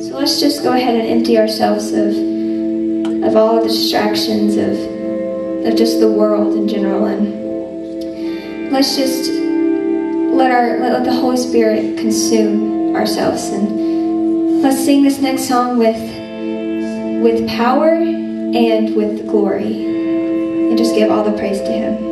So let's just go ahead and empty ourselves of all the distractions of just the world in general, and let's just let the Holy Spirit consume ourselves. And let's sing this next song with power and with glory, and just give all the praise to Him.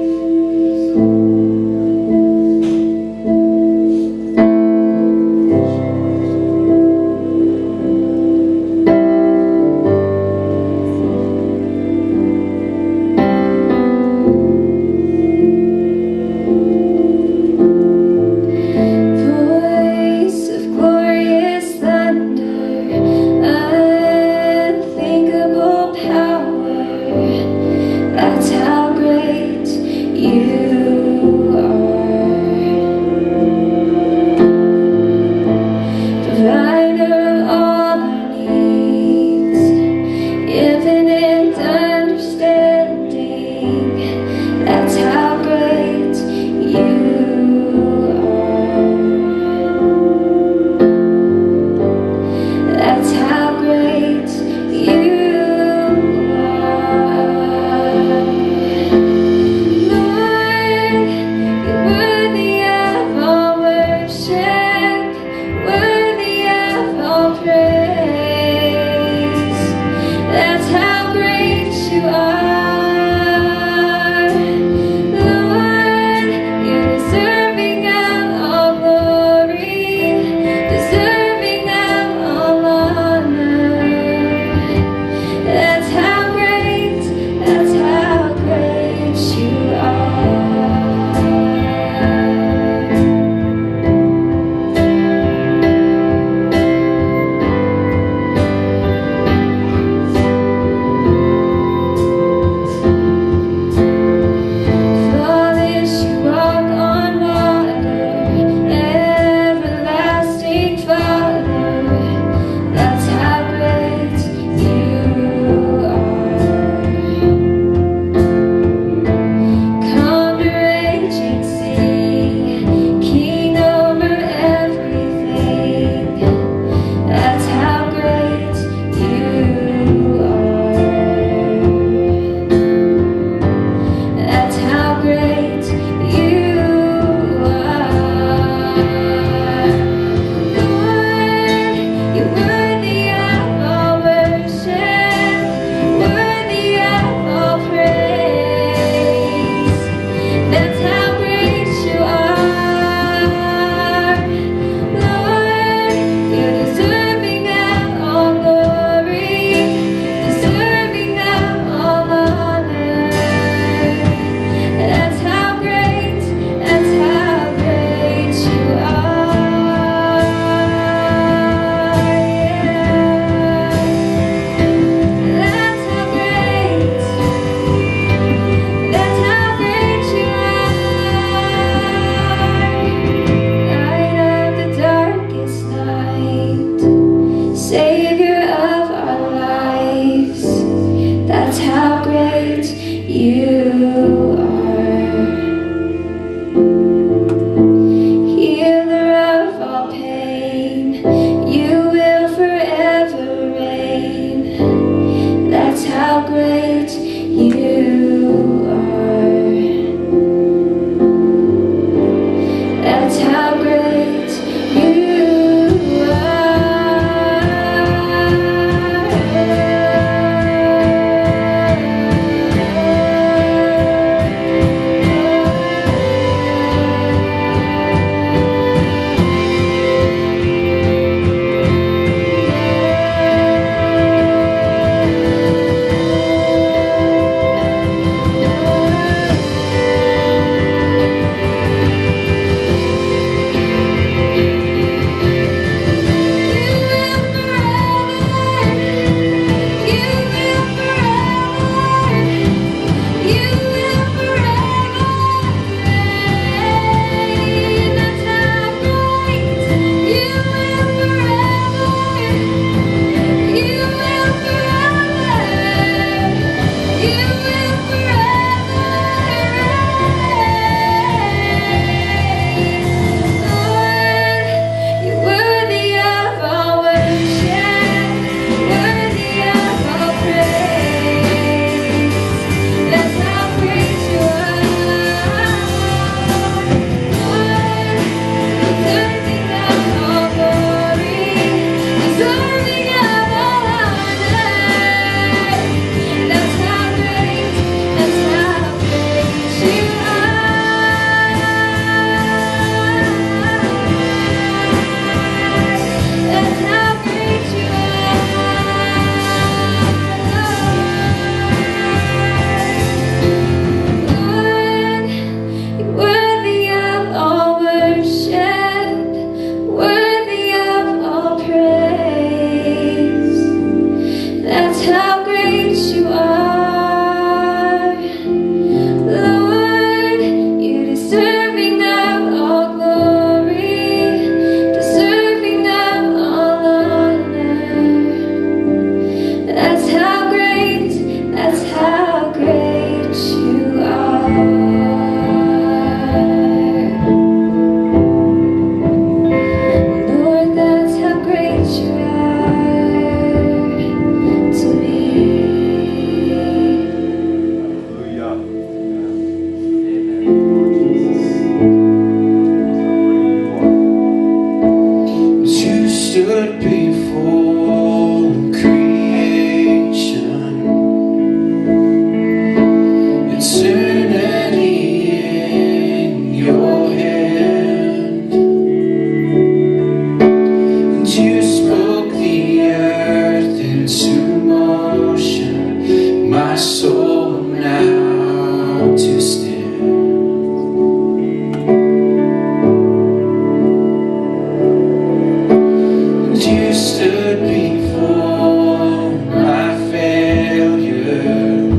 stood before my failure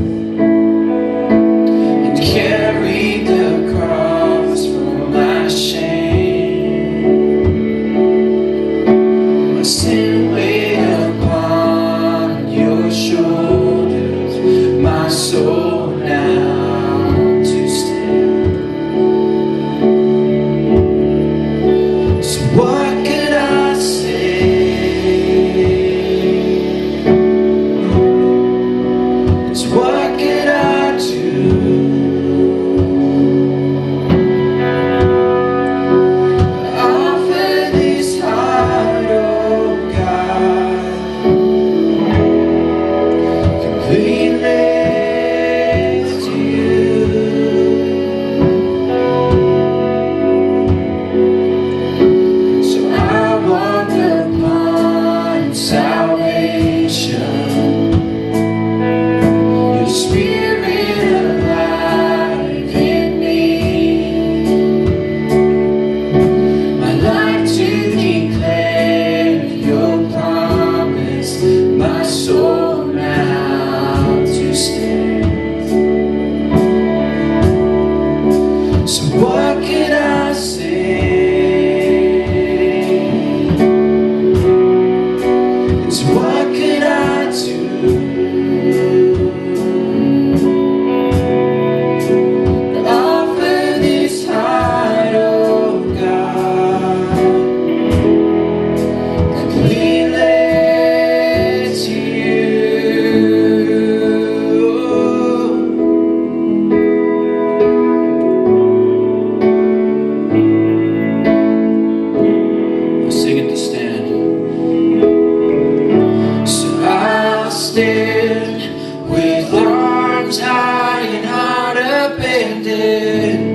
and carried the cross for my shame. My sin weighed upon your shoulders, my soul now to stand. So what could I say? So what could I do? Offer this heart, oh God, completely to you. So I walk upon salvation, your spirit alive in me, my life to declare your promise, my soul now to stand. So what could I say? So what could I do? Offer this heart, oh God, completely to you. We'll sing it to stand. So I'll stand with arms high and heart abandoned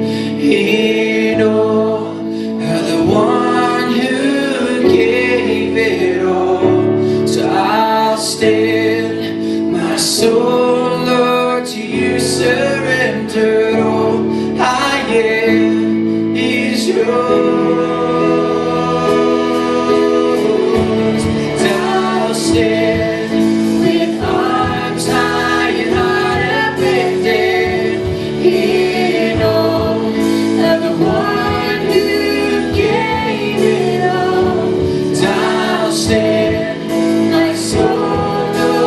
in awe of the one who gave it all. So I'll stand, my soul, Lord, to you surrendered. All I am is yours. I'll stand with arms high and heart abandoned in awe of the one who gave it all. I'll stand, my soul, Lord,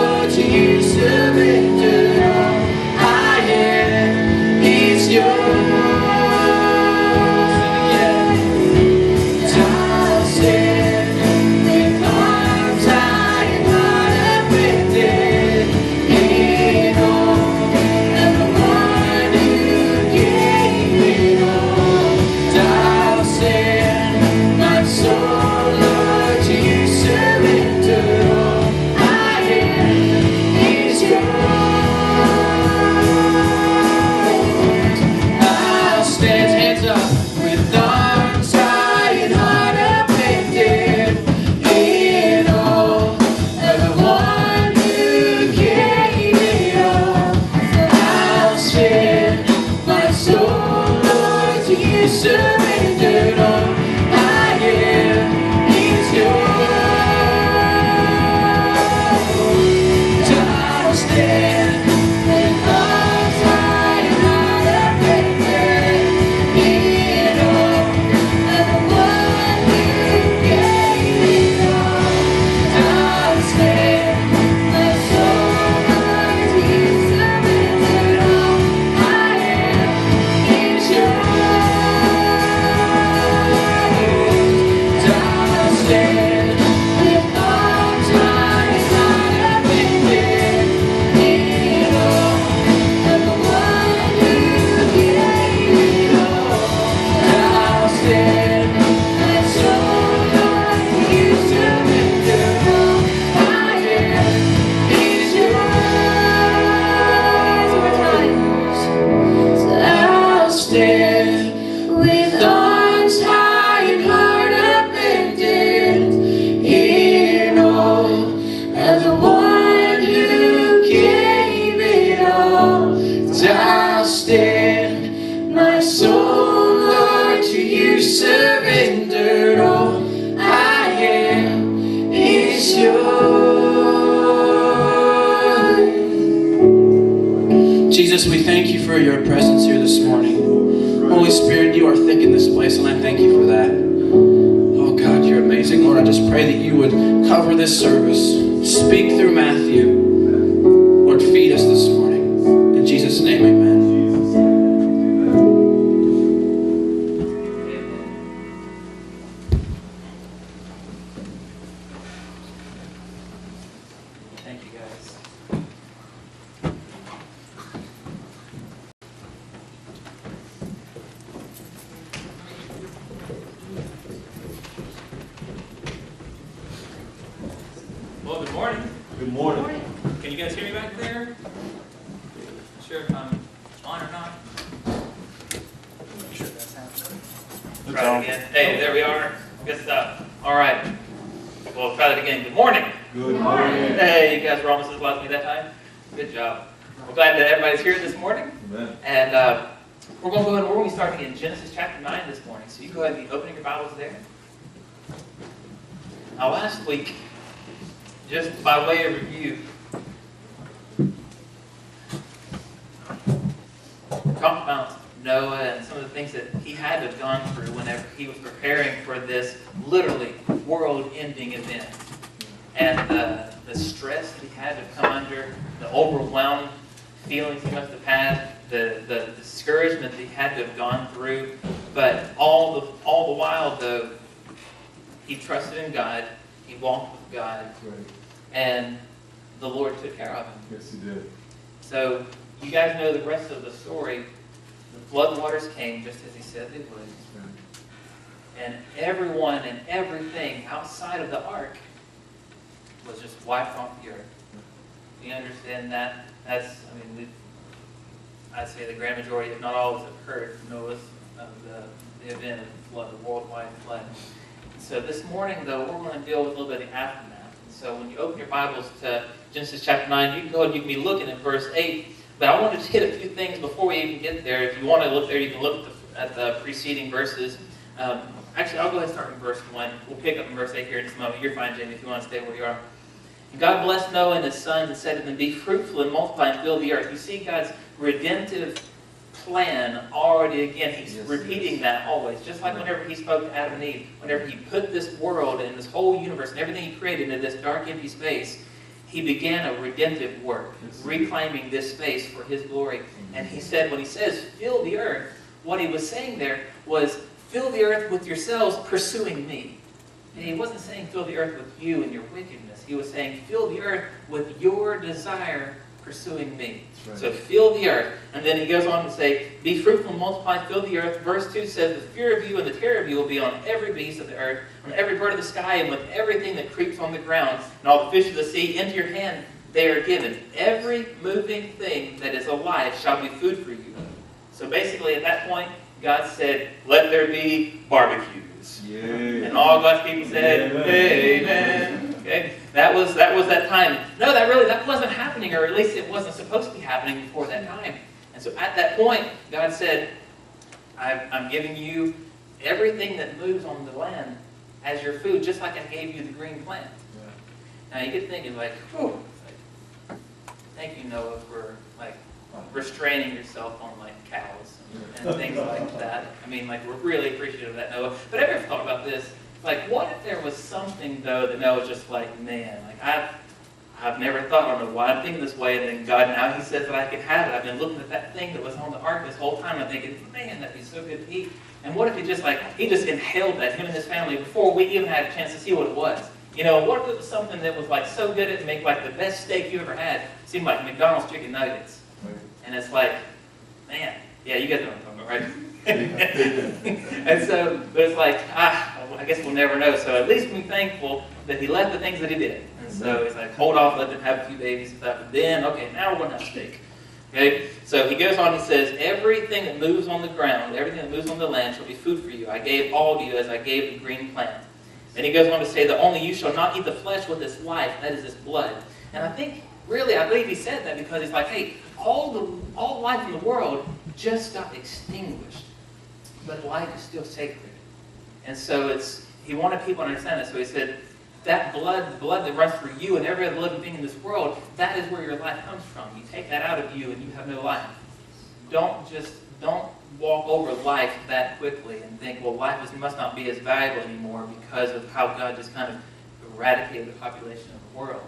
Jesus, we thank you for your presence here this morning. Holy Spirit, you are thick in this place, and I thank you for that. Oh God, you're amazing. Lord, I just pray that you would cover this service. Speak through Matthew. Lord, feed us this morning. In Jesus' name, amen. Thank you, guys. Well, good morning. Good morning. Can you guys hear me back there? Not sure if I'm on or not. I'm sure that sounds good. Try it again. Hey, there we are. Good stuff. All right. Well, try that again. Good morning. Good morning. Hey, you guys were almost as loud as me that time. Good job. We're glad that everybody's here this morning. Amen. And we're going to go ahead and we're going to be starting in Genesis chapter 9 this morning. So you go ahead and be opening your Bibles there. Now, last week, just by way of review, we talked about Noah and some of the things that he had to have gone through whenever he was preparing for this literally world-ending event. And the stress that he had to come under, the overwhelmed feelings he must have had, the discouragement that he had to have gone through. But all the while, though, he trusted in God, he walked with God, Right. and the Lord took care of him. Yes, he did. So you guys know the rest of the story. The flood waters came just as he said they would. Right. And everyone and everything outside of the ark was just wiped off the earth. Do you understand that? I'd say the grand majority, if not all of us, have heard Noah's of the event of the flood, the worldwide flood. So this morning, though, we're going to deal with a little bit of the aftermath. So when you open your Bibles to Genesis chapter 9, you can go and you can be looking at verse 8. But I wanted to hit a few things before we even get there. If you want to look there, you can look at the preceding verses. Actually, I'll go ahead and start in verse 1. We'll pick up in verse 8 here in just a moment. You're fine, Jamie, if you want to stay where you are. And God blessed Noah and his sons and said to them, "Be fruitful and multiply and fill the earth." You see God's redemptive plan already again. He's repeating that always. Just like whenever he spoke to Adam and Eve, whenever he put this world and this whole universe and everything he created into this dark, empty space, he began a redemptive work, reclaiming this space for his glory. And he said, when he says, "Fill the earth," what he was saying there was, fill the earth with yourselves pursuing me. And he wasn't saying fill the earth with you and your wickedness. He was saying fill the earth with your desire pursuing me. Right. So fill the earth. And then he goes on to say, "Be fruitful and multiply, fill the earth." Verse 2 says, "The fear of you and the terror of you will be on every beast of the earth, on every bird of the sky, and with everything that creeps on the ground, and all the fish of the sea. Into your hand they are given. Every moving thing that is alive shall be food for you." So basically at that point, God said, "Let there be barbecues." Yeah. And all God's people said, "Amen." Okay? That was that time. No, that wasn't happening, or at least it wasn't supposed to be happening before that time. And so at that point, God said, I'm giving you everything that moves on the land as your food, just like I gave you the green plant. Yeah. Now you get thinking like, whew, thank you, Noah, for restraining yourself on cows and things like that. I mean, we're really appreciative of that, Noah. But have you ever thought about this? What if there was something, though, that Noah's just man, I've never thought, I don't know why I'm thinking this way, and then God, now he says that I can have it. I've been looking at that thing that was on the ark this whole time, I'm thinking, man, that'd be so good to eat. And what if he just inhaled that, him and his family, before we even had a chance to see what it was? You know, what if it was something that was so good it'd make the best steak you ever had? It seemed like McDonald's chicken nuggets. Right. And it's man, yeah, you guys know what I'm talking about, right? And so, but it's I guess we'll never know. So at least be thankful that he left the things that he did. And so he's hold off, let them have a few babies and stuff. And then, okay, now we're going to have steak. Okay? So he goes on, he says, "Everything that moves on the ground, everything that moves on the land shall be food for you. I gave all of you as I gave the green plant." Then he goes on to say that only you shall not eat the flesh with its life, that is its blood. And I believe he said that because he's hey, all life in the world just got extinguished. But life is still sacred. And so he wanted people to understand that. So he said, that blood, the blood that runs through you and every other living thing in this world, that is where your life comes from. You take that out of you and you have no life. Don't walk over life that quickly and think, well, must not be as valuable anymore because of how God just kind of eradicated the population of the world.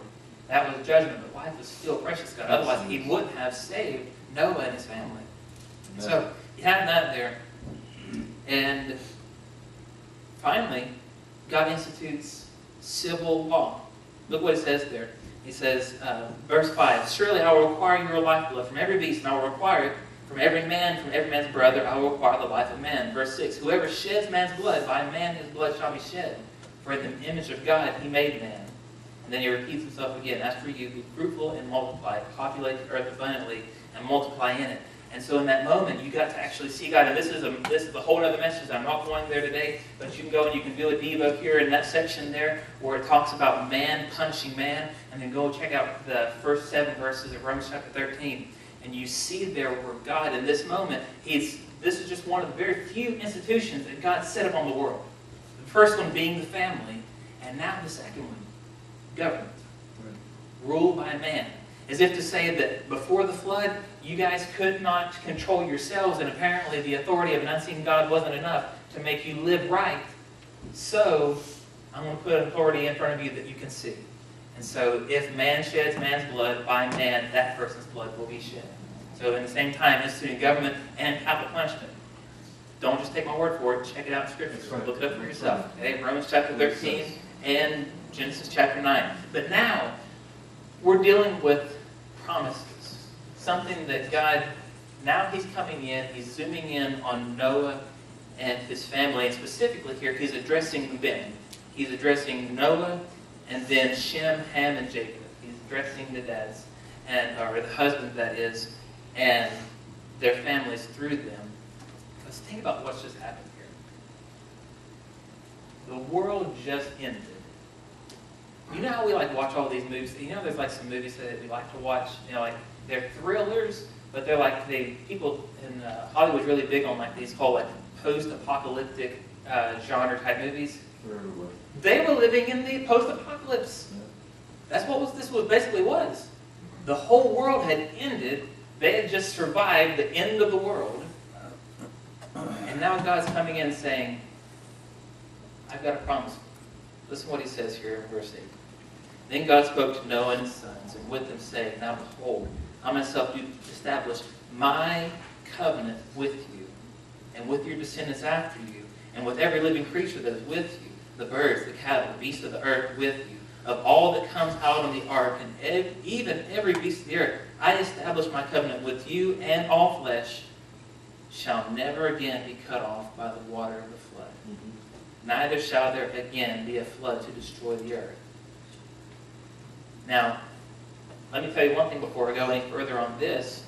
That was judgment, but life was still precious to God. Otherwise, he wouldn't have saved Noah and his family. So you have that there. And finally, God institutes civil law. Look what it says there. He says, verse 5, surely I will require your lifeblood from every beast, and I will require it from every man's brother, I will require the life of man. Verse 6, whoever sheds man's blood, by man his blood shall be shed. For in the image of God he made man. And then he repeats himself again, as for you, be fruitful and multiply, populate the earth abundantly, and multiply in it. And so in that moment, you got to actually see God. And this is a whole other message. I'm not going there today, but you can go and you can do a Devo here in that section there where it talks about man punishing man. And then go check out the first 7 verses of Romans chapter 13. And you see there where God, in this moment, this is just one of the very few institutions that God set up on the world. The first one being the family, and now the second one, government. Ruled by man. As if to say that before the flood, you guys could not control yourselves, and apparently the authority of an unseen God wasn't enough to make you live right. So, I'm going to put an authority in front of you that you can see. And so, if man sheds man's blood, by man, that person's blood will be shed. So, in the same time, instituting government and capital punishment. Don't just take my word for it. Check it out in Scripture. Look it up for yourself. Okay? Romans chapter 13 and Genesis chapter 9. But now, we're dealing with promises. Something that God, now he's coming in, he's zooming in on Noah and his family. And specifically here, he's addressing them. He's addressing Noah and then Shem, Ham, and Japheth. He's addressing the dads, or the husbands, that is, and their families through them. Let's think about what's just happened here. The world just ended. You know how we watch all these movies? You know there's some movies that we like to watch, they're thrillers, but they're people in Hollywood's really big on these whole post-apocalyptic genre type movies. They were living in the post-apocalypse. That's what this basically was. The whole world had ended. They had just survived the end of the world. And now God's coming in saying, I've got a promise. Listen to what he says here in verse 8. Then God spoke to Noah and his sons, and with them saying, now behold, I myself do establish my covenant with you, and with your descendants after you, and with every living creature that is with you, the birds, the cattle, the beasts of the earth with you, of all that comes out on the ark, and even every beast of the earth. I establish my covenant with you, and all flesh shall never again be cut off by the water of the flood. Neither shall there again be a flood to destroy the earth. Now, let me tell you one thing before I go any further on this.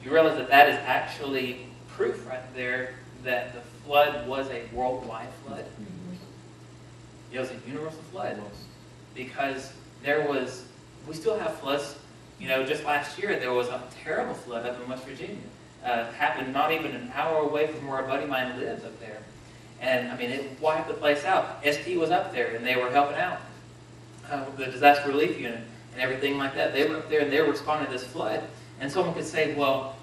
You realize that is actually proof right there that the flood was a worldwide flood. It was a universal flood. Because we still have floods. Just last year there was a terrible flood up in West Virginia. Happened not even an hour away from where a buddy of mine lives up there. And, it wiped the place out. ST was up there, and they were helping out. The disaster relief unit and everything like that. They were up there, and they were responding to this flood. And someone could say, well,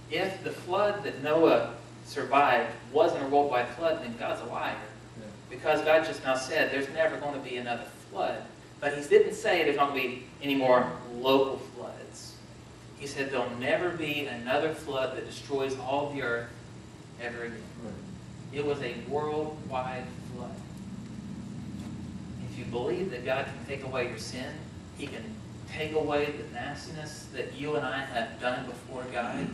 if the flood that Noah survived wasn't a worldwide flood, then God's a liar. Yeah. Because God just now said there's never going to be another flood. But he didn't say there's not going to be any more local floods. He said there'll never be another flood that destroys all the earth ever again. It was a worldwide flood. If you believe that God can take away your sin, he can take away the nastiness that you and I have done before God,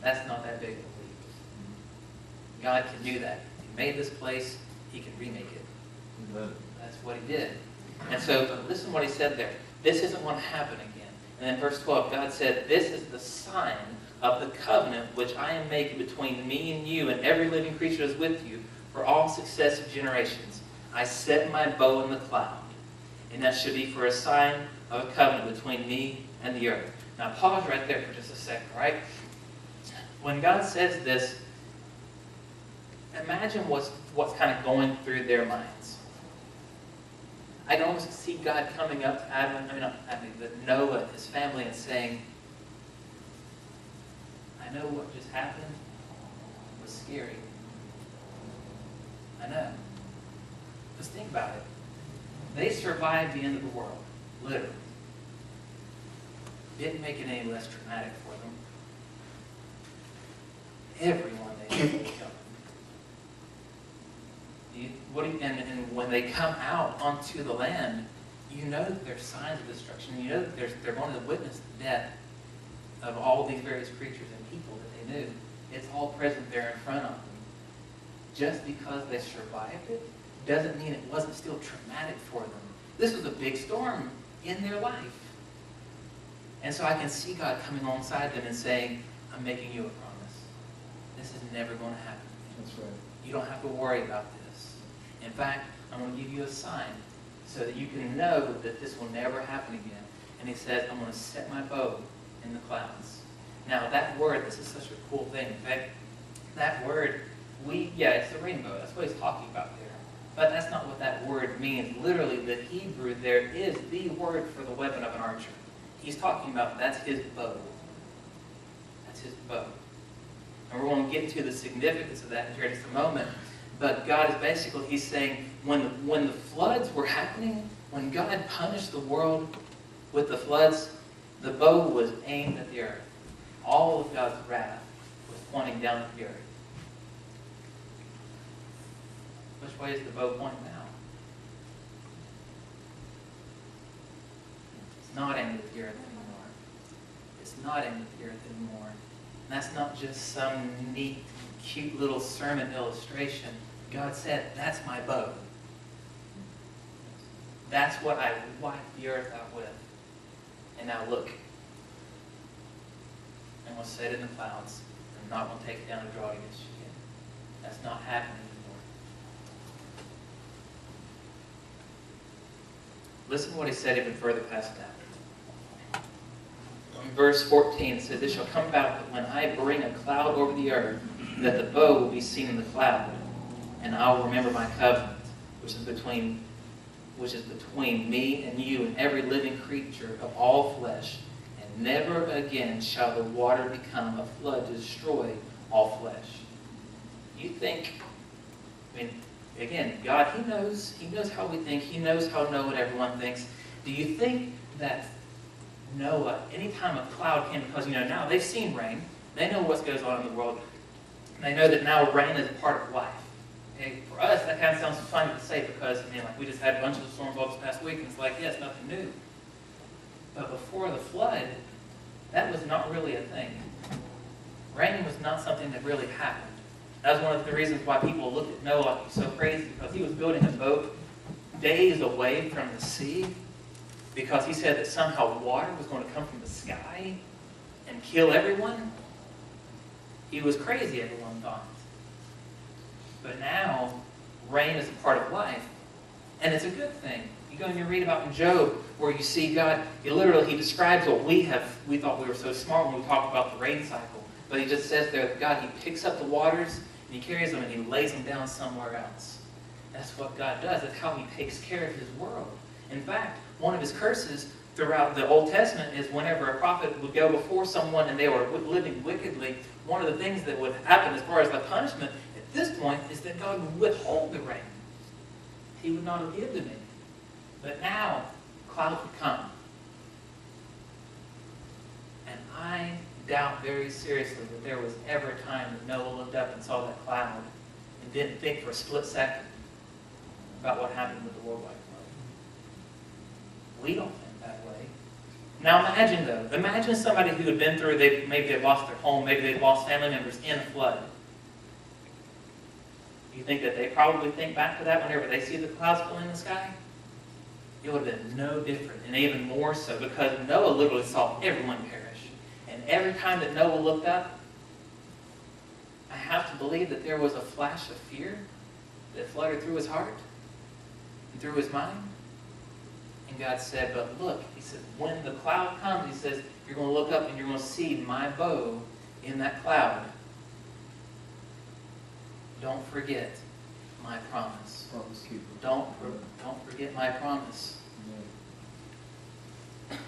that's not that big of a leap. God can do that. He made this place, he can remake it. That's what he did. And so, listen to what he said there. This isn't going to happen again. And then verse 12, God said, this is the sign of the covenant which I am making between me and you and every living creature that is with you for all successive generations. I set my bow in the cloud, and that should be for a sign of a covenant between me and the earth. Now pause right there for just a second, right? When God says this, imagine what's kind of going through their minds. I can almost see God coming up to but Noah and his family and saying, I know what just happened was scary. I know. Just think about it. They survived the end of the world, literally. Didn't make it any less traumatic for them. Everyone they knew was coming. And when they come out onto the land, you know that there's signs of destruction. You know that they're going to witness the death of all these various creatures and people that they knew. It's all present there in front of them. Just because they survived it doesn't mean it wasn't still traumatic for them. This was a big storm in their life. And so I can see God coming alongside them and saying, I'm making you a promise. This is never going to happen again. That's right. You don't have to worry about this. In fact, I'm going to give you a sign so that you can know that this will never happen again. And he says, I'm going to set my bow in the clouds. Now that word, this is such a cool thing. In fact, that word, it's the rainbow. That's what he's talking about there. But that's not what that word means. Literally, the Hebrew there is the word for the weapon of an archer. He's talking about that's his bow. That's his bow. And we're going to get into the significance of that in just a moment. But God is basically, he's saying, when the floods were happening, when God punished the world with the floods, the bow was aimed at the earth. All of God's wrath was pointing down at the earth. Which way is the bow pointing now? It's not aimed at the earth anymore. It's not aimed at the earth anymore. And that's not just some neat, cute little sermon illustration. God said, that's my bow. That's what I wiped the earth out with. And now look. I'm going to set it in the clouds. I'm not going to take it down and draw it against you again. That's not happening anymore. Listen to what he said even further past that. In verse 14 it says, it shall come about that when I bring a cloud over the earth, that the bow will be seen in the cloud, and I will remember my covenant, which is between me and you and every living creature of all flesh, and never again shall the water become a flood to destroy all flesh. You think, again, God, He knows how we think. He knows how Noah and everyone thinks. Do you think that Noah, anytime a cloud came, because now they've seen rain, they know what goes on in the world, and they know that now rain is a part of life. Okay? For us, that kind of sounds funny to say because we just had a bunch of storms all this past week, and it's like, yeah, it's nothing new. But before the flood, that was not really a thing. Rain was not something that really happened. That was one of the reasons why people looked at Noah like he was so crazy, because he was building a boat days away from the sea, because he said that somehow water was going to come from the sky and kill everyone. He was crazy, everyone thought. But now, rain is a part of life, and it's a good thing. You go and you read about in Job, where you see God, he describes what we thought we were so smart when we talked about the rain cycle. But he just says there that God, he picks up the waters, and he carries them, and he lays them down somewhere else. That's what God does. That's how he takes care of his world. In fact, one of his curses throughout the Old Testament is whenever a prophet would go before someone and they were living wickedly, one of the things that would happen as far as the punishment at this point is that God would withhold the rain. He would not have given it. But now, clouds would come. And I doubt very seriously that there was ever a time that Noah looked up and saw that cloud and didn't think for a split second about what happened with the worldwide flood. We don't think that way. Now imagine somebody who had been through, maybe they've lost their home, maybe they've lost family members in a flood. Do you think that they probably think back to that whenever they see the clouds filling in the sky? It would have been no different, and even more so, because Noah literally saw everyone perish. And every time that Noah looked up, I have to believe that there was a flash of fear that fluttered through his heart and through his mind. And God said, but look, he said, when the cloud comes, he says, you're going to look up and you're going to see my bow in that cloud. Don't forget my promise. Promise keeper. Don't forget my promise. Amen.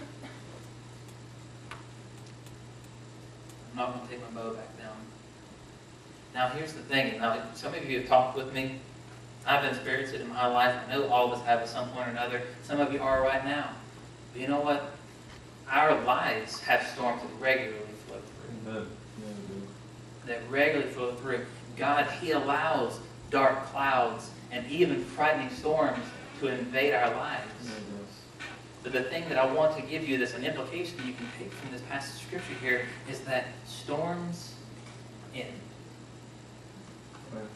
I'm not going to take my bow back down. Now, here's the thing. Now, some of you have talked with me. I've experienced it in my life. I know all of us have at some point or another. Some of you are right now. But you know what? Our lives have storms that regularly flow through. Amen. That regularly flow through. God, He allows dark clouds and even frightening storms to invade our lives. But the thing that I want to give you, that's an implication you can take from this passage of Scripture here, is that storms end.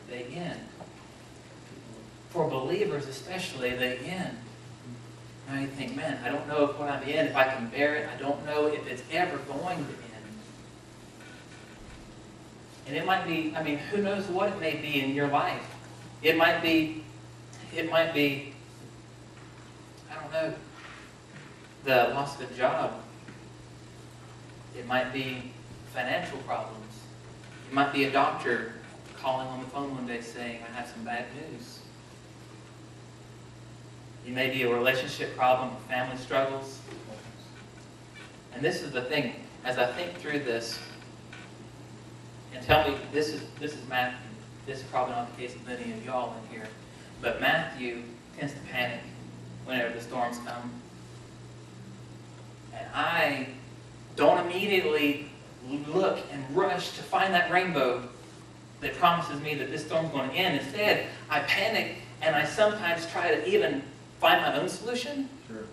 They end. For believers especially, they end. Now you think, man, I don't know if what I'm in, if I can bear it. I don't know if it's ever going to end. And it might be, I mean, who knows what it may be in your life. It might be, I don't know, the loss of a job. It might be financial problems. It might be a doctor calling on the phone one day saying, I have some bad news. It may be a relationship problem, family struggles. And this is the thing, as I think through this, and tell me, this is Matthew. This is probably not the case with many of y'all in here. But Matthew tends to panic whenever the storms come. And I don't immediately look and rush to find that rainbow that promises me that this storm's going to end. Instead, I panic and I sometimes try to even find my own solution. Sure.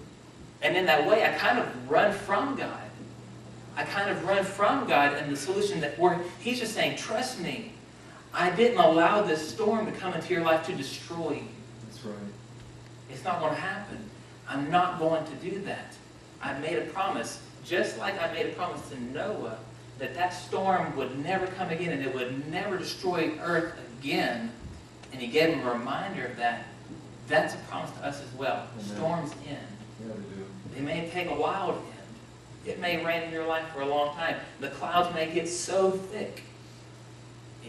And in that way, I kind of run from God. I kind of run from God and the solution that He's just saying, trust me. I didn't allow this storm to come into your life to destroy you. That's right. It's not going to happen. I'm not going to do that. I made a promise, just like I made a promise to Noah, that storm would never come again and it would never destroy earth again. And He gave him a reminder of that. That's a promise to us as well. Amen. Storms end. Yeah, they do. They may take a while to end. It may rain in your life for a long time. The clouds may get so thick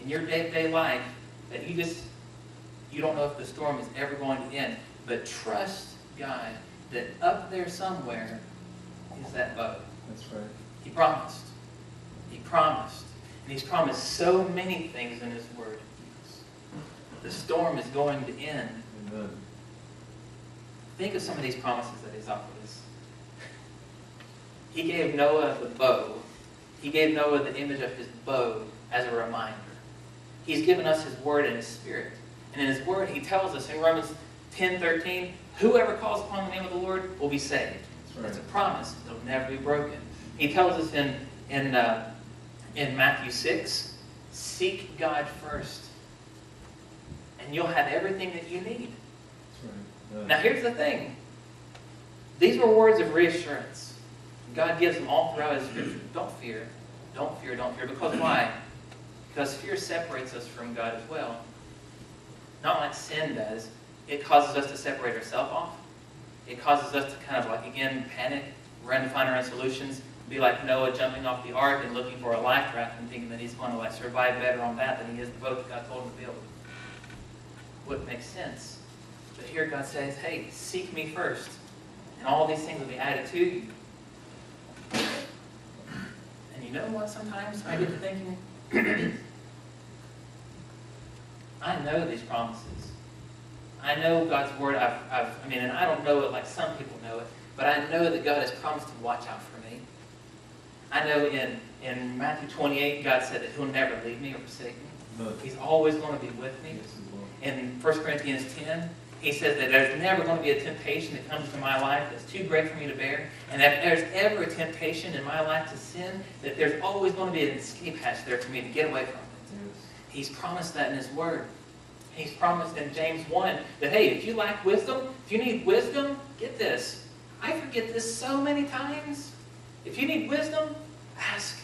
in your day-to-day life that you don't know if the storm is ever going to end. But trust God that up there somewhere is that bow. That's right. He promised. He promised. And He's promised so many things in His Word. The storm is going to end. Amen. Think of some of these promises that He's offered us. He gave Noah the bow. He gave Noah the image of his bow as a reminder. He's given us His Word and His Spirit. And in His Word, He tells us in Romans 10:13, whoever calls upon the name of the Lord will be saved. That's right. That's a promise. It'll never be broken. He tells us in Matthew 6, seek God first, and you'll have everything that you need. That's right. Now here's the thing. These were words of reassurance. God gives them all throughout His Scripture. Don't fear. Don't fear. Don't fear. Because why? Because fear separates us from God as well. Not like sin does. It causes us to separate ourselves off. It causes us to kind of like, again, panic, run to find our own solutions, be like Noah jumping off the ark and looking for a life raft and thinking that he's going to like survive better on that than he is the boat that God told him to build. Wouldn't make sense. But here God says, hey, seek me first, and all these things will be added to you. And you know what, sometimes I get to thinking, I know these promises. I know God's Word. And I don't know it like some people know it, but I know that God has promised to watch out for me. I know in Matthew 28, God said that He'll never leave me or forsake me. No. He's always going to be with me. Yes, He will. In 1 Corinthians 10, He says that there's never going to be a temptation that comes to my life that's too great for me to bear. And if there's ever a temptation in my life to sin, that there's always going to be an escape hatch there for me to get away from it. Yes. He's promised that in His Word. He's promised in James 1 that, hey, if you lack wisdom, if you need wisdom, get this. I forget this so many times. If you need wisdom, ask.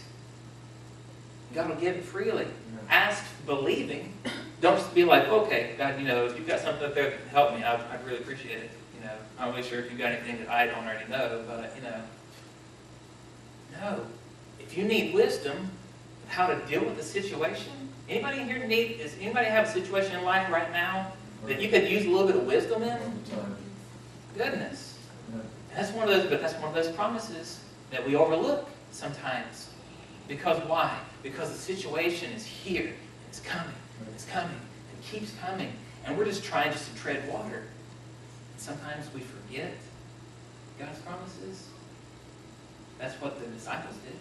God will give it freely. Yeah. Ask believing. Don't just be like, okay, God, if you've got something up there that can help me, I'd really appreciate it. I'm not really sure if you've got anything that I don't already know, but, No. If you need wisdom of how to deal with the situation, anybody here does anybody have a situation in life right now that you could use a little bit of wisdom in? All the time. Goodness. Yeah. That's one of those promises that we overlook sometimes. Because why? Because the situation is here. It's coming. It's coming. It keeps coming. And we're just trying to tread water. And sometimes we forget God's promises. That's what the disciples did.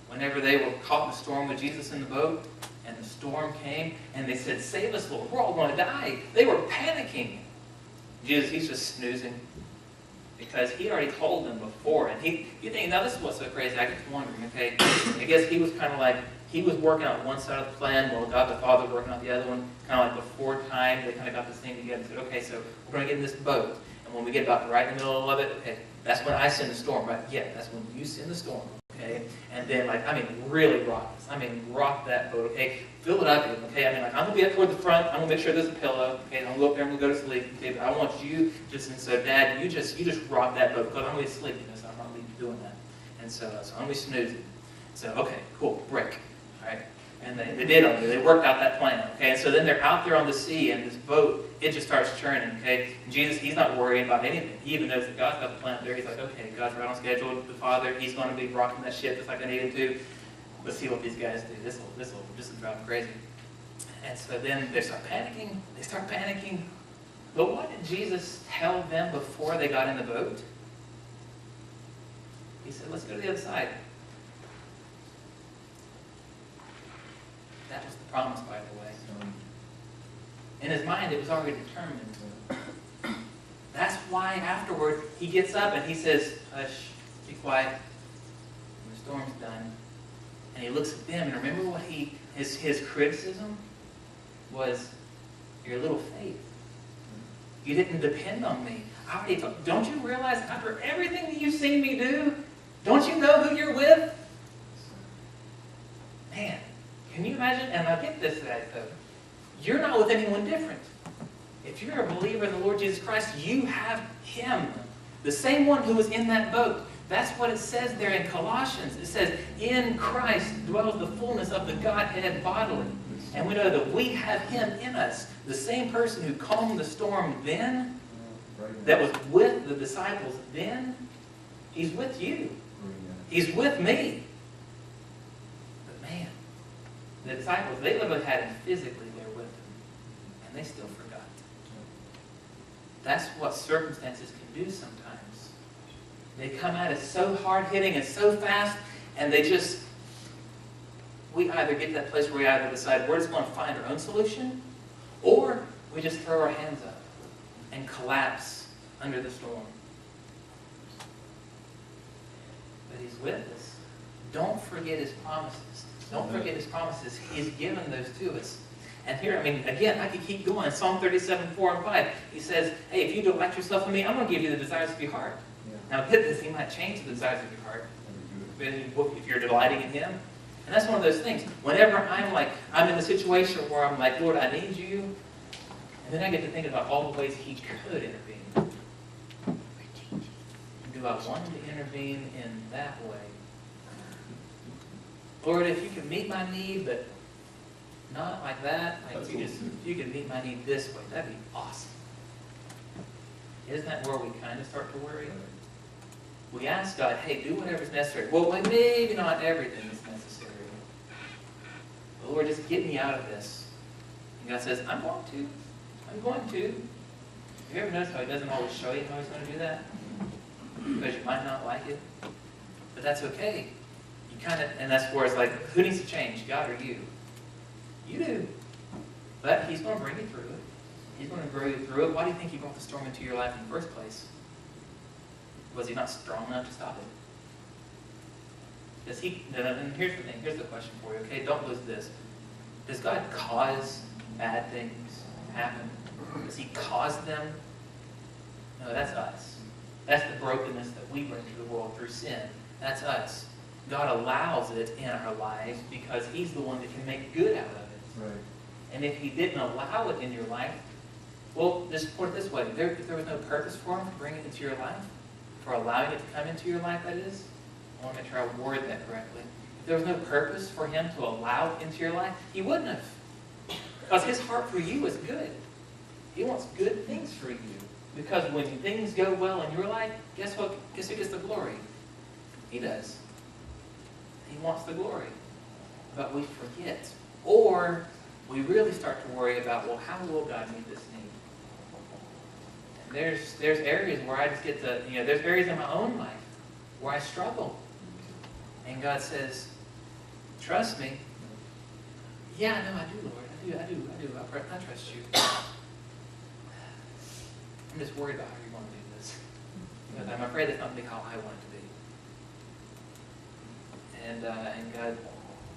Whenever they were caught in the storm with Jesus in the boat, and the storm came, and they said, "Save us, Lord. We're all going to die." They were panicking. Jesus, he's just snoozing. Because he already told them before. And you think, now this is what's so crazy. I get to wondering, okay, I guess he was kind of like, he was working on one side of the plan while God the Father was working on the other one. Kind of like before time, they kind of got this thing together and said, okay, so we're going to get in this boat. And when we get about right in the middle of it, okay, that's when I send the storm, right? Yeah, that's when you send the storm, okay? And then, like, I mean, really rock this. I mean, rock that boat, okay? Fill it up, okay? I mean, like, I'm going to be up toward the front. I'm going to make sure there's a pillow, okay? I'm going to go up there and we'll go to sleep, okay? But I want you just, and so, Dad, you just rock that boat because I'm going to be sleeping, so I'm not going to be doing that. And so I'm going to be snoozing. So, okay, cool, break, all right? And they did on it. They worked out that plan, okay? And so then they're out there on the sea, and this boat, it just starts churning, okay? And Jesus, he's not worrying about anything. He even knows that God's got the plan there. He's like, okay, God's right on schedule. The Father, he's going to be rocking that ship just like I need him to. Let's see what these guys do. This will drive them crazy. And so then they start panicking. They start panicking. But what did Jesus tell them before they got in the boat? He said, let's go to the other side. That was the promise, by the way. In his mind, it was already determined. That's why afterward, he gets up and he says, hush, be quiet. And the storm's done. And he looks at them, and remember what his criticism was? Your little faith. You didn't depend on me. I already told, don't you realize after everything that you've seen me do, don't you know who you're with? Man, can you imagine? And I get this though. You're not with anyone different. If you're a believer in the Lord Jesus Christ, you have him. The same one who was in that boat. That's what it says there in Colossians. It says, in Christ dwells the fullness of the Godhead bodily. And we know that we have him in us. The same person who calmed the storm then, that was with the disciples then, he's with you. He's with me. But man, the disciples, they literally had him physically there with them. And they still forgot. That's what circumstances can do sometimes. They come at us so hard-hitting and so fast, and we either get to that place where we either decide we're just going to find our own solution, or we just throw our hands up and collapse under the storm. But he's with us. Don't forget his promises. Don't forget his promises. He's given those to us. And here, I mean, again, I could keep going. Psalm 37, 4 and 5. He says, hey, if you delight yourself in me, I'm going to give you the desires of your heart. Now get this, he might change the desires of your heart if you're delighting in him. And that's one of those things. Whenever I'm in a situation where I'm like, Lord, I need you, and then I get to think about all the ways he could intervene. Do I want him to intervene in that way? Lord, if you can meet my need, but not like that, like if you can meet my need this way, that'd be awesome. Isn't that where we kind of start to worry? We ask God, hey, do whatever's necessary. Well, maybe not everything is necessary. But Lord, just get me out of this. And God says, I'm going to. I'm going to. Have you ever noticed how he doesn't always show you how he's going to do that? Because you might not like it. But that's okay. You kind of, and that's where it's like, who needs to change, God or you? You do. But he's going to bring you through it. He's going to grow you through it. Why do you think he brought the storm into your life in the first place? Was he not strong enough to stop it? Does he? And here's the thing. Here's the question for you. Okay, don't lose this. Does God cause bad things to happen? Does he cause them? No, that's us. That's the brokenness that we bring to the world through sin. That's us. God allows it in our lives because he's the one that can make good out of it. Right. And if he didn't allow it in your life, well, just put it this way. If there was no purpose for him to bring it into your life, for allowing it to come into your life, that is, I want to make sure I word that correctly. If there was no purpose for him to allow it into your life, he wouldn't have. Because his heart for you is good. He wants good things for you. Because when things go well in your life, guess what? Guess who gets the glory? He does. He wants the glory. But we forget. Or we really start to worry about, well, how will God meet this need? And there's areas where I just get to, there's areas in my own life where I struggle. And God says, trust me. Yeah, no, I do, Lord. I do. I trust you. I'm just worried about how you're going to do this. Because I'm afraid that's not going to be how I want it to be. And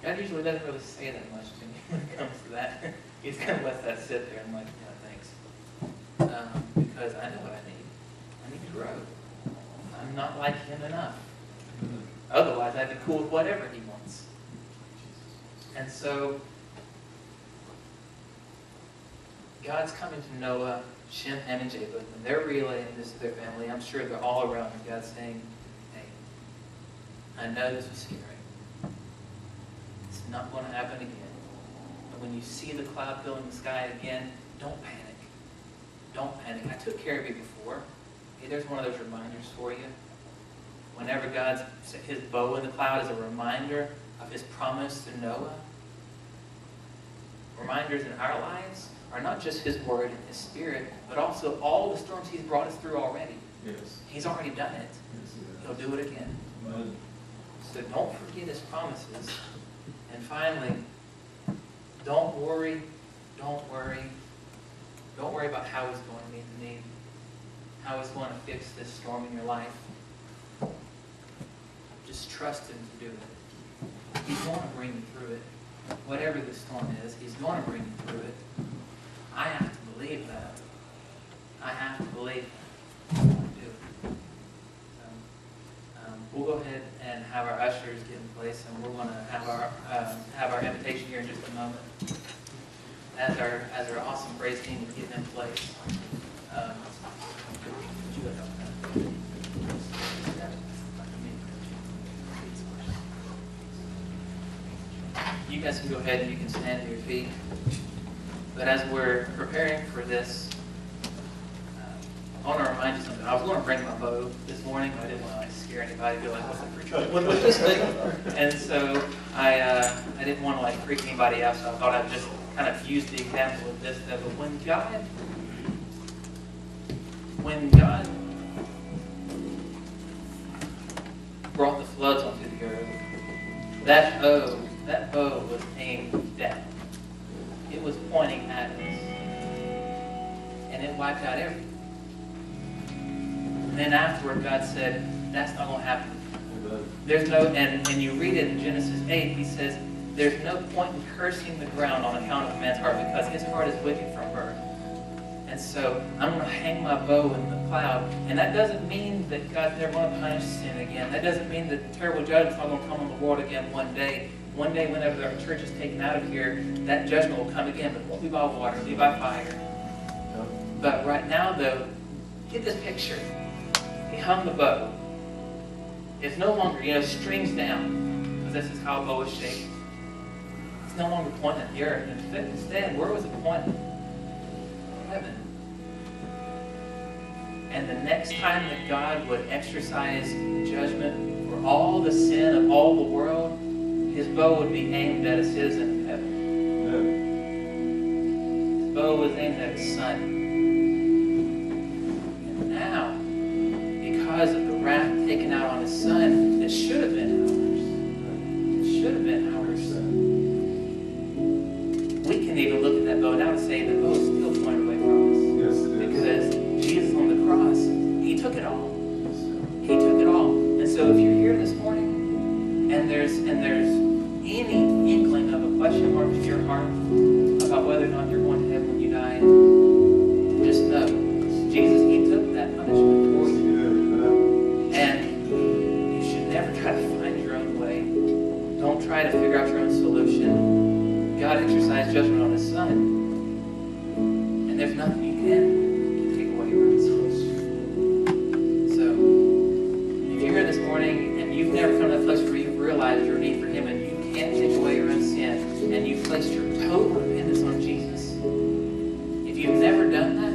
God usually doesn't really say that much to me when it comes to that. He just kind of lets that sit there. I'm like, yeah, thanks. Because I know what I need. I need to grow. I'm not like Him enough. Otherwise, I'd be cool with whatever He wants. And so, God's coming to Noah, Shem, Ham, and Japheth, and they're relaying this to their family. I'm sure they're all around, and God's saying, hey, I know this was scary. It's not going to happen again. But when you see the cloud filling the sky again, don't panic. Don't panic. I took care of you before. Hey, there's one of those reminders for you. Whenever God's His bow in the cloud is a reminder of His promise to Noah, reminders in our lives are not just His word and His Spirit, but also all the storms He's brought us through already. Yes. He's already done it. Yes, He'll do it again. Amen. So don't forget His promises. And finally, don't worry about how He's going to meet the need, how He's going to fix this storm in your life. Just trust Him to do it. He's going to bring you through it. Whatever the storm is, He's going to bring you through it. I have to believe that. I have to believe that. I do. So, we'll go ahead and have our ushers get in place, and we're going to have our invitation here in just a moment. As our awesome praise team is getting in place. Would you help that? You guys can go ahead and you can stand to your feet. But as we're preparing for this, I want to remind you something. I was going to bring my bow this morning, but I didn't want to scare anybody. Be like, what's the preacher doing with this thing? And so I didn't want to freak anybody out. So I thought I'd just kind of use the example of this. That when God brought the floods onto the earth, that bow was aimed down. It was pointing at us. And it wiped out everything. And then afterward, God said, that's not going to happen. There's no, and you read it in Genesis 8, He says, there's no point in cursing the ground on account of man's heart because his heart is wicked from birth. And so I'm going to hang my bow in the cloud. And that doesn't mean that God's never going to punish sin again. That doesn't mean that terrible judgment's not going to come on the world again one day. One day, whenever our church is taken out of here, that judgment will come again, but it won't be by water, it'll be by fire. But right now, though, get this picture. He hung the bow. It's no longer, strings down, because this is how a bow is shaped. It's no longer pointing at the earth. Instead, where was it pointing? Heaven. And the next time that God would exercise judgment for all the sin of all the world, His bow would be aimed at a citizen of heaven. His bow was aimed at His Son. And now, because of the wrath taken out on His Son, that should have been ours. It should have been ours. We can even look at that bow now and say the bow is still pointed away from us. Yes, it is. Because Jesus on the cross, He took it all. He took it all. And so if you're here this morning, and there's any inkling of a question mark in your heart about whether or not you're going to heaven when you die, just know, Jesus, He took that punishment for you. And you should never try to find your own way. Don't try to figure out your own solution. God exercised judgment on His Son. And there's nothing you can take away your own solution. So, if you're here this morning and you've never come to that place where you've realized your need for Him and you can't take away your own sin and you've placed your total dependence on Jesus, if you've never done that,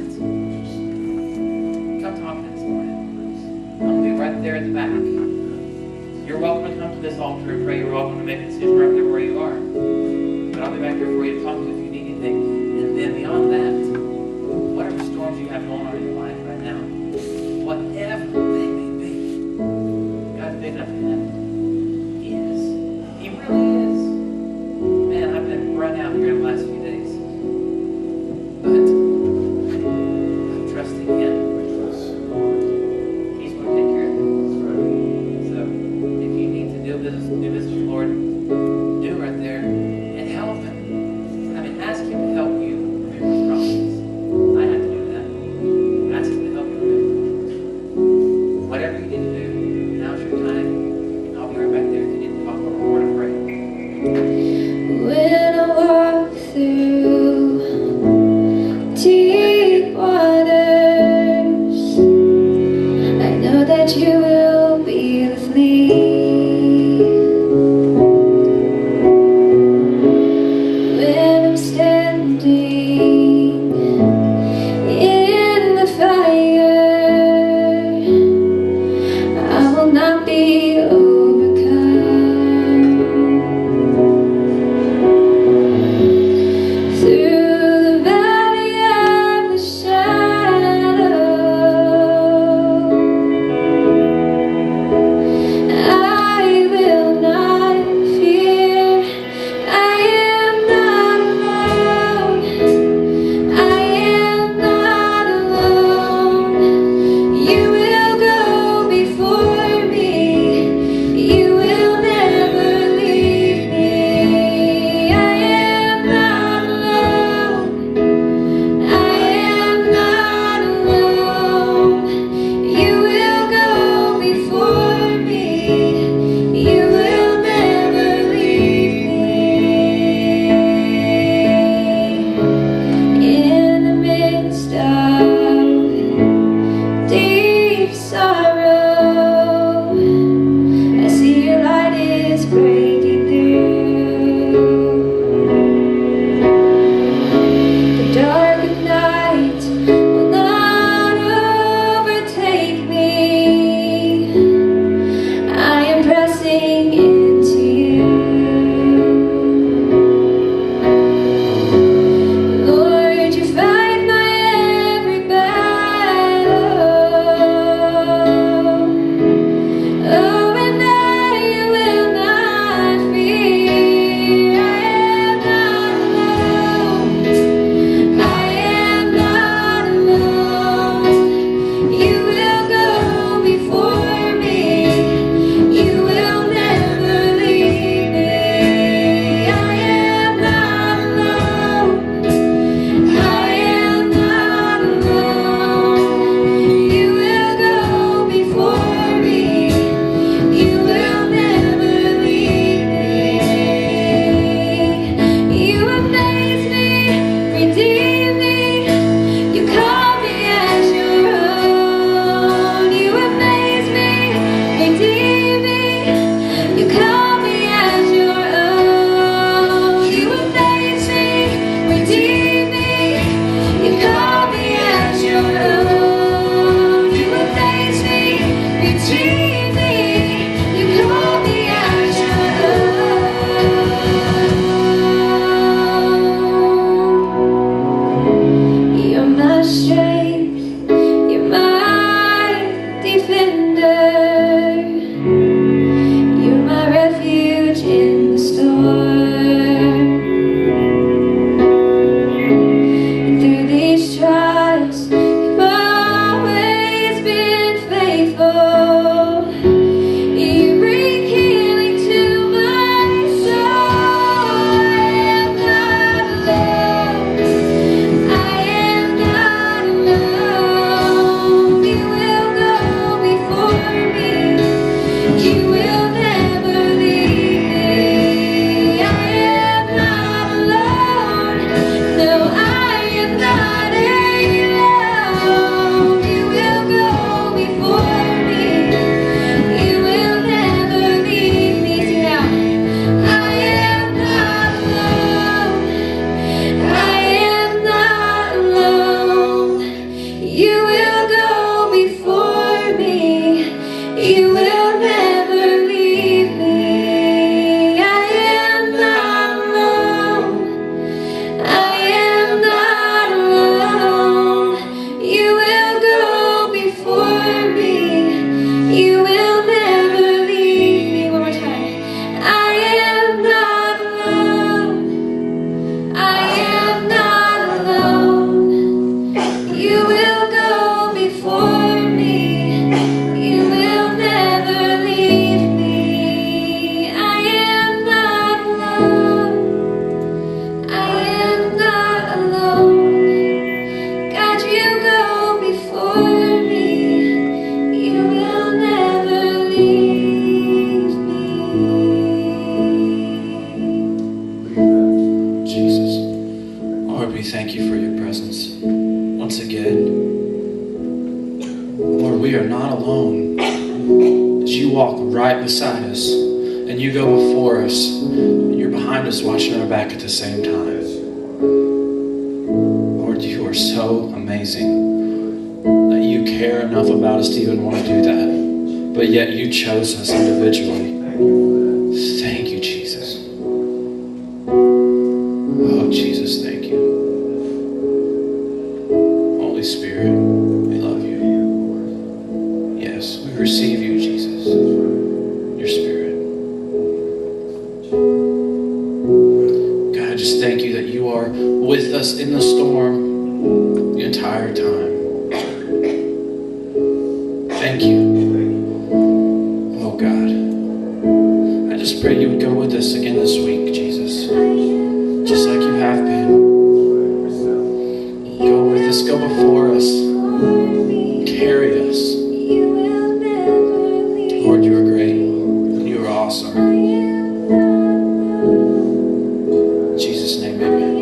there at the back. You're welcome to come to this altar and pray. You're welcome to make a decision right there where you are. But I'll be back here for you to talk to if you need anything. And then beyond that, whatever storms you have going on in your life right now, whatever they may be, God's big enough to handle. He is. He really is. Man, I've been run out here the last few days. But I'm trusting Him. He's going to take care of it. So if you need to do business with the Lord, do it right there and help Him. I mean, ask Him to help you remember His promises. I have to do that. Ask Him to help you remember. Whatever you need to do, now's your time. I'll be right back there if you need to talk or to pray. When I walk through deep waters, I know that you will be with me. When I'm standing in the fire, I will not be overcome. Through the valley of the shadow, alone. As you walk right beside us and you go before us, and you're behind us watching our back at the same time. Lord, you are so amazing that you care enough about us to even want to do that. But yet you chose us individually. Thank you, Jesus. Oh, Jesus, thank you. Holy Spirit, we love you. Yes, we receive you, Jesus. Your Spirit. God, I just thank you that you are with us in the storm the entire time. Thank you. Oh, God. I just pray you would go with us again this week, Jesus. Just like you have been. Go with us, go before us, carry us. Lord, you are great. You are awesome. In Jesus' name, amen.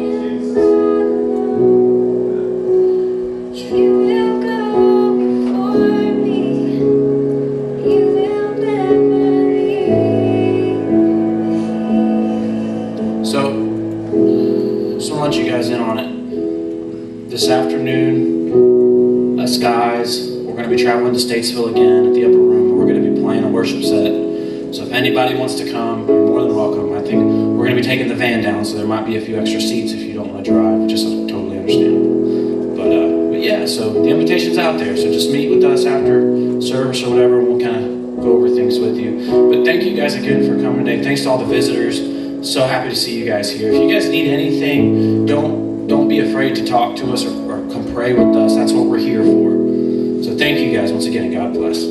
So, just want to let you guys in on it. This afternoon, us guys, we're going to be traveling to Statesville again at the upper room. We're going to be playing a worship set. So if anybody wants to come, you're more than welcome. I think we're going to be taking the van down, so there might be a few extra seats if you don't want to drive. Just totally understandable. But yeah, so the invitation's out there. So just meet with us after service or whatever, and we'll kind of go over things with you. But thank you guys again for coming today. Thanks to all the visitors. So happy to see you guys here. If you guys need anything, don't be afraid to talk to us or come pray with us. That's what we're here for. So thank you guys once again, and God bless.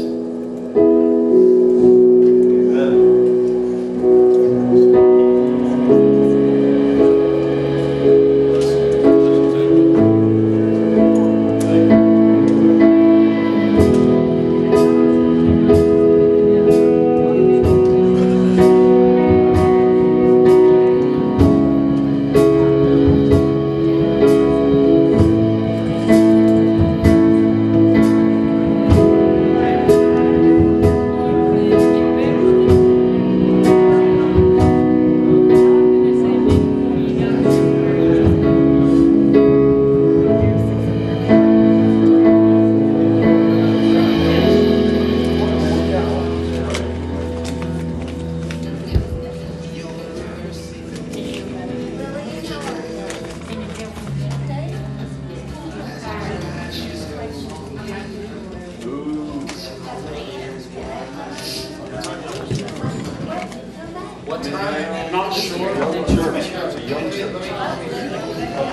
What time? Not sure. Young church. It's a young church.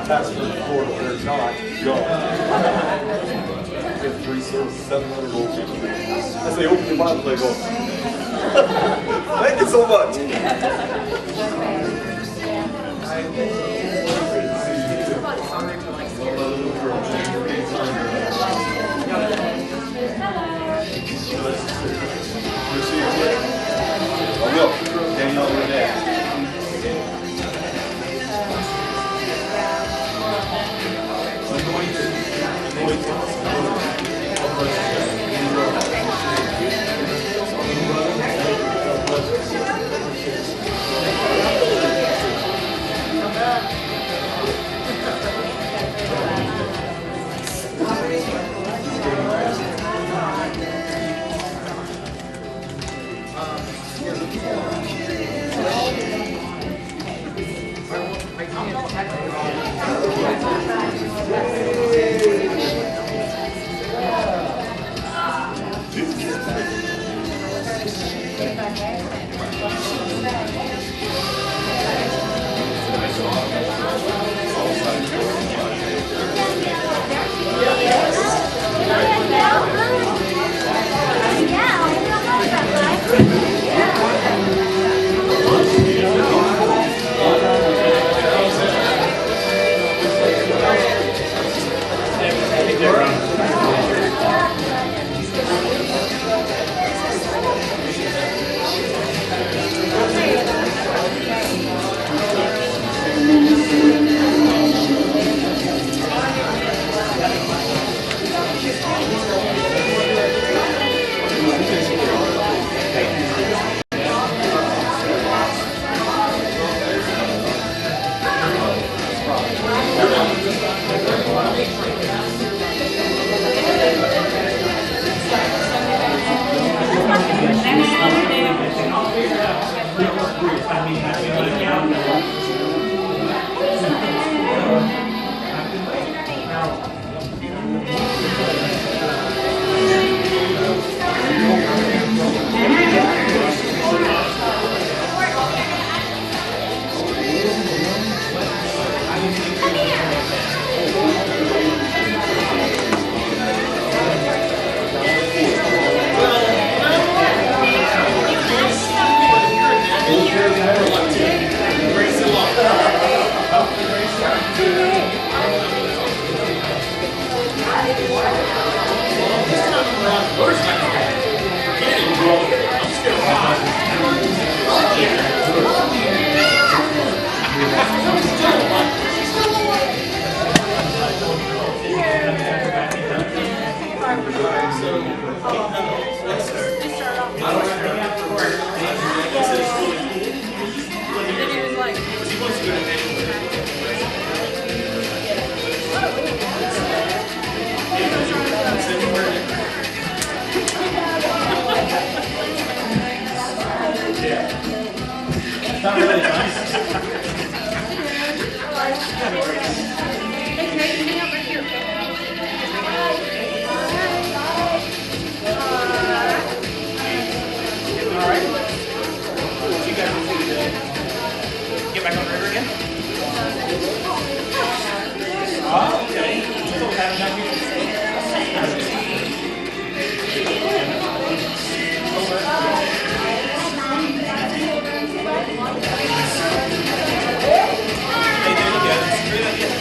Pastor before, but they're not young. We have 3 services, 700 old people. As they open the Bible, they go, thank you so much. I will. Danielle, over there. Come back. Get back on the river again? Oh, okay. Still having that Hey, there you go. That's a great idea.